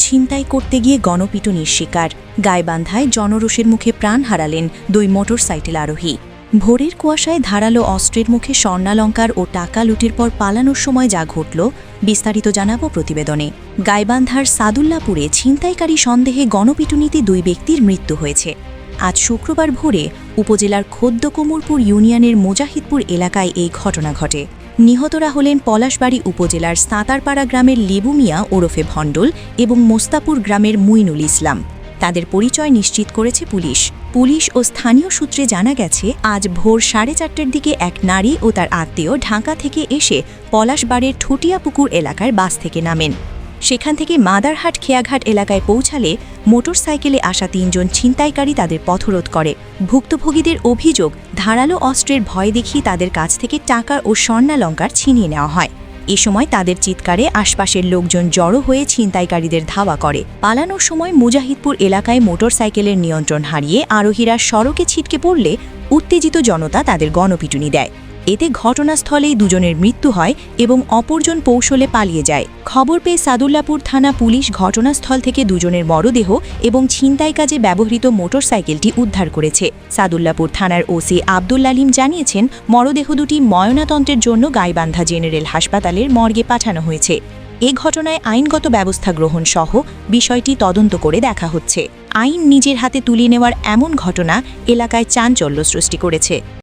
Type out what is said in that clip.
ছিনতাই করতে গিয়ে গণপিটুনির শিকার। গাইবান্ধায় জনরোষের মুখে প্রাণ হারালেন 2 মোটরসাইকেল আরোহী। ভোরের কুয়াশায় ধারালো অস্ত্রের মুখে স্বর্ণালঙ্কার ও টাকা লুটের পর পালানোর সময় যা ঘটল, বিস্তারিত জানাবো প্রতিবেদনে। গাইবান্ধার সাদুল্লাপুরে ছিনতাইকারী সন্দেহে গণপিটুনিতে 2 ব্যক্তির মৃত্যু হয়েছে। আজ শুক্রবার ভোরে উপজেলার খোদ্দকুমরপুর ইউনিয়নের মোজাহিদপুর এলাকায় এই ঘটনা ঘটে। নিহতরা হলেন পলাশবাড়ী উপজেলার সাঁতারপাড়া গ্রামের লেবু মিয়া ওরফে ভণ্ডল এবং মোস্তাপুর গ্রামের মুইনুল ইসলাম। তাদের পরিচয় নিশ্চিত করেছে পুলিশ ও স্থানীয় সূত্রে জানা গেছে, আজ ভোর 4:30টার দিকে এক নারী ও তার আত্মীয় ঢাকা থেকে এসে পলাশবাড়ির ঠুটিয়াপুকুর এলাকার বাস থেকে নামেন। সেখান থেকে মাদারহাট খেয়াঘাট এলাকায় পৌঁছালে মোটরসাইকেলে আসা 3 জন ছিনতাইকারী তাদের পথরোধ করে। ভুক্তভোগীদের অভিযোগ, ধারালো অস্ত্রের ভয় দেখিয়ে তাদের কাছ থেকে টাকা ও স্বর্ণালঙ্কার ছিনিয়ে নেওয়া হয়। এ সময় তাদের চিৎকারে আশপাশের লোকজন জড়ো হয়ে ছিনতাইকারীদের ধাওয়া করে। পালানোর সময় মুজাহিদপুর এলাকায় মোটরসাইকেলের নিয়ন্ত্রণ হারিয়ে আরোহীরা সড়কে ছিটকে পড়লে উত্তেজিত জনতা তাদের গণপিটুনি দেয়। এতে ঘটনাস্থলেই 2 জনের মৃত্যু হয় এবং অপরজন কৌশলে পালিয়ে যায়। খবর পেয়ে সাদুল্লাপুর থানা পুলিশ ঘটনাস্থল থেকে 2 জনের মরদেহ এবং ছিনতাই কাজে ব্যবহৃত মোটরসাইকেলটি উদ্ধার করেছে। সাদুল্লাপুর থানার ওসি আব্দুল আলিম জানিয়েছেন, মরদেহ দুটি ময়নাতন্ত্রের জন্য গাইবান্ধা জেনারেল হাসপাতালের মর্গে পাঠানো হয়েছে। এ ঘটনায় আইনগত ব্যবস্থা গ্রহণ সহ বিষয়টি তদন্ত করে দেখা হচ্ছে। আইন নিজের হাতে তুলে নেওয়ার এমন ঘটনা এলাকায় চাঞ্চল্য সৃষ্টি করেছে।